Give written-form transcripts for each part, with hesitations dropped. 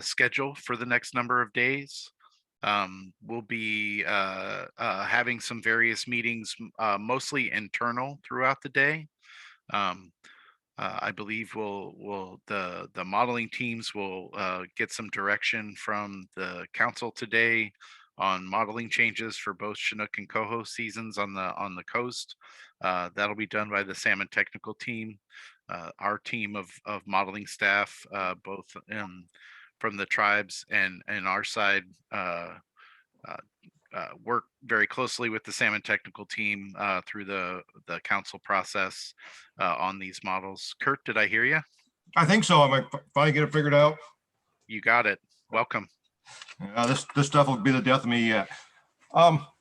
schedule for the next number of days. We'll be having some various meetings, mostly internal throughout the day. Um, I believe the modeling teams will get some direction from the council today on modeling changes for both Chinook and Coho seasons on the coast. That'll be done by the salmon technical team. Our team of modeling staff, both from the tribes and our side, uh, work very closely with the salmon technical team through the council process on these models. Curt, did I hear you? I think so. I might finally get it figured out. You got it. Welcome. This stuff will be the death of me yet.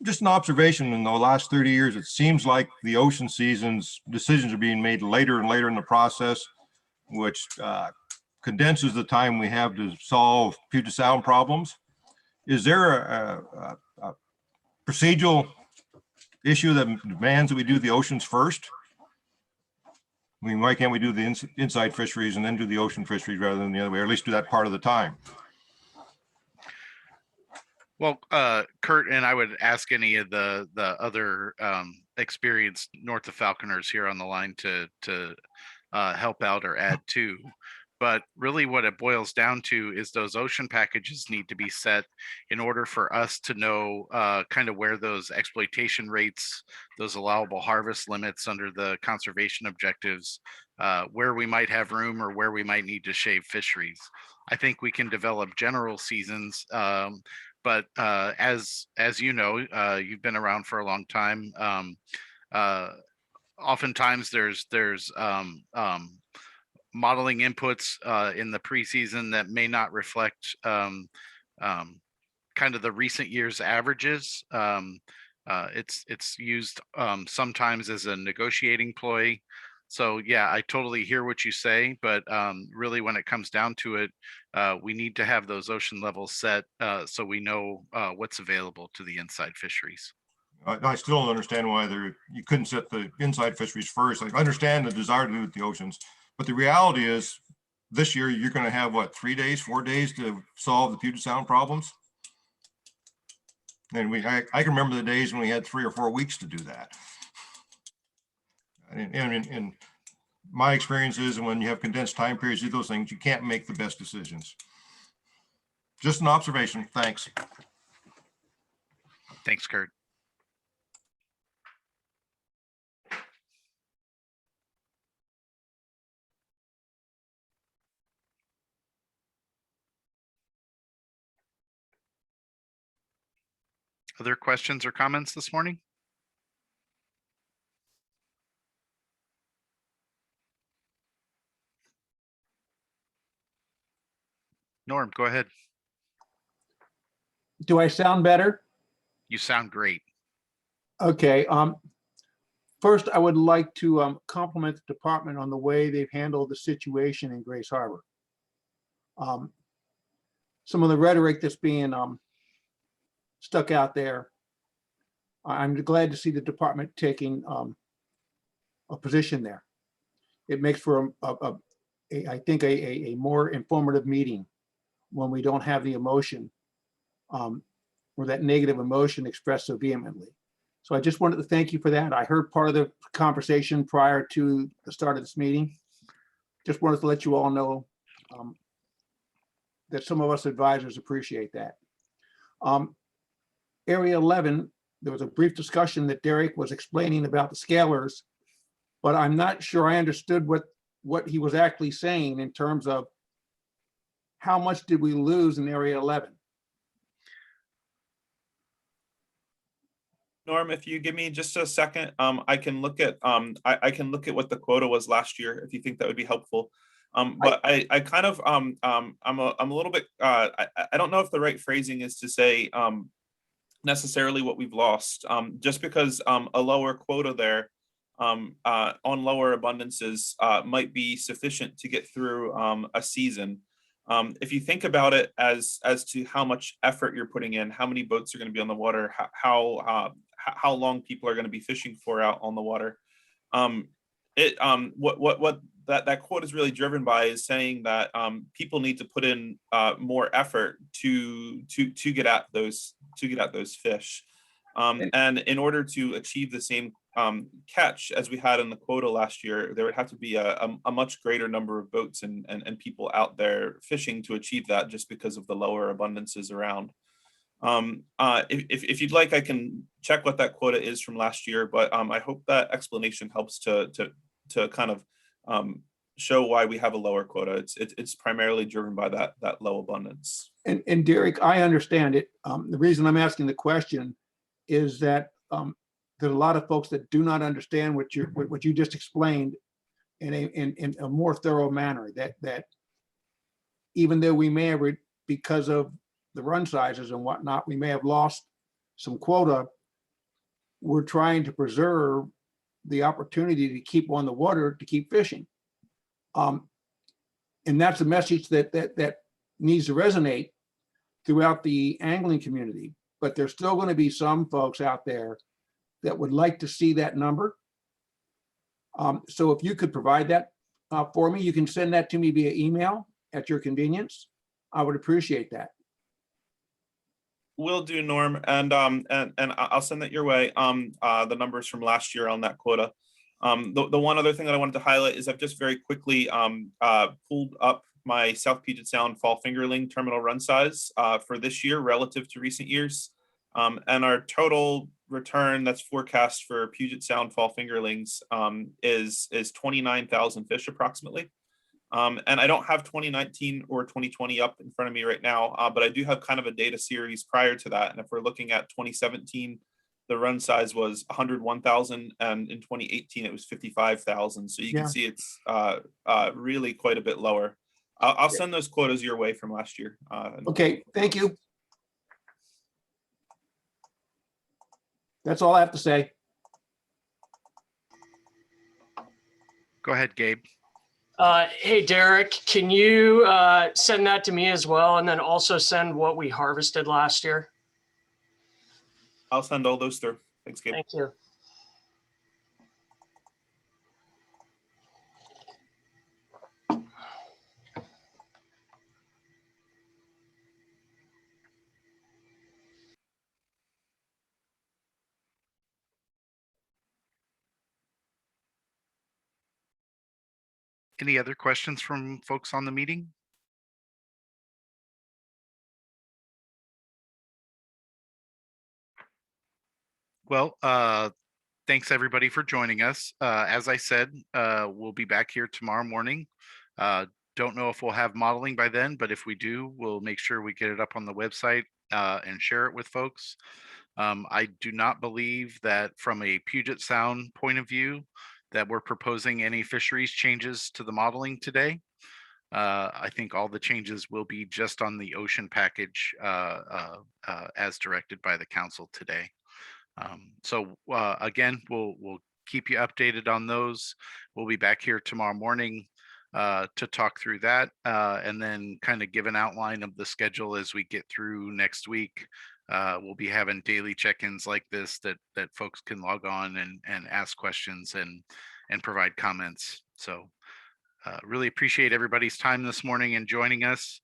Just an observation, in the last 30 years, it seems like the ocean seasons decisions are being made later and later in the process, which condenses the time we have to solve Puget Sound problems. Is there a procedural issue that demands that we do the oceans first? I mean, why can't we do the inside fisheries and then do the ocean fisheries rather than the other way, or at least do that part of the time? Well, Curt, and I would ask any of the other experienced north of Falconers here on the line to help out or add to. But really what it boils down to is those ocean packages need to be set in order for us to know kind of where those exploitation rates, those allowable harvest limits under the conservation objectives, where we might have room or where we might need to shave fisheries. I think we can develop general seasons, but as you know, you've been around for a long time. Oftentimes there's modeling inputs in the preseason that may not reflect kind of the recent year's averages. It's used sometimes as a negotiating ploy. So yeah, I totally hear what you say, but really when it comes down to it, we need to have those ocean levels set so we know what's available to the inside fisheries. I still don't understand why you couldn't set the inside fisheries first. I understand the desire to do it with the oceans, but the reality is this year you're going to have what, 3 days, 4 days to solve the Puget Sound problems. And I can remember the days when we had 3 or 4 weeks to do that. And my experience is when you have condensed time periods, do those things, you can't make the best decisions. Just an observation. Thanks. Thanks, Curt. Other questions or comments this morning? Norm, go ahead. Do I sound better? You sound great. Okay. First, I would like to compliment the department on the way they've handled the situation in Grace Harbor. Some of the rhetoric that's being stuck out there, I'm glad to see the department taking a position there. It makes for I think a more informative meeting when we don't have the emotion or that negative emotion expressed so vehemently. So I just wanted to thank you for that. I heard part of the conversation prior to the start of this meeting. Just wanted to let you all know that some of us advisors appreciate that. Area 11, there was a brief discussion that Derek was explaining about the scalers, but I'm not sure I understood what he was actually saying in terms of how much did we lose in Area 11? Norm, if you give me just a second, I can look at I can look at what the quota was last year if you think that would be helpful. But I kind of I'm a little bit I don't know if the right phrasing is to say necessarily what we've lost, just because a lower quota there on lower abundances might be sufficient to get through a season. If you think about it as to how much effort you're putting in, how many boats are going to be on the water, how long people are going to be fishing for out on the water, what that quote is really driven by is saying that people need to put in more effort to get at those fish, and in order to achieve the same catch as we had in the quota last year, there would have to be a much greater number of boats and people out there fishing to achieve that, just because of the lower abundances around. If you'd like, I can check what that quota is from last year, but I hope that explanation helps to kind of show why we have a lower quota. It's primarily driven by that low abundance. And Derek, I understand it. The reason I'm asking the question is that there's a lot of folks that do not understand what you just explained in a more thorough manner, that even though we may have, because of the run sizes and whatnot, we may have lost some quota, we're trying to preserve the opportunity to keep on the water, to keep fishing. And that's a message that needs to resonate throughout the angling community. But there's still going to be some folks out there that would like to see that number. So if you could provide that for me, you can send that to me via email at your convenience. I would appreciate that. Will do, Norm, and I'll send that your way. The numbers from last year on that quota. The one other thing that I wanted to highlight is I've just very quickly pulled up my South Puget Sound fall fingerling terminal run size for this year relative to recent years, and our total return that's forecast for Puget Sound fall fingerlings is 29,000 fish approximately. And I don't have 2019 or 2020 up in front of me right now, but I do have kind of a data series prior to that. And if we're looking at 2017, the run size was 101,000, and in 2018 it was 55,000. So you can see it's really quite a bit lower. I'll send those quotas your way from last year. Okay, thank you. That's all I have to say. Go ahead, Gabe. Hey, Derek, can you send that to me as well? And then also send what we harvested last year? I'll send all those through. Thanks, Gabe. Thank you. Any other questions from folks on the meeting? Well, thanks everybody for joining us. As I said, we'll be back here tomorrow morning. Don't know if we'll have modeling by then, but if we do, we'll make sure we get it up on the website and share it with folks. I do not believe that from a Puget Sound point of view that we're proposing any fisheries changes to the modeling today. I think all the changes will be just on the ocean package as directed by the council today. So again, we'll keep you updated on those. We'll be back here tomorrow morning to talk through that and then kind of give an outline of the schedule as we get through next week. We'll be having daily check-ins like this that folks can log on and ask questions and provide comments. So really appreciate everybody's time this morning and joining us.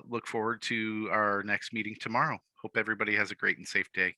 Look forward to our next meeting tomorrow. Hope everybody has a great and safe day.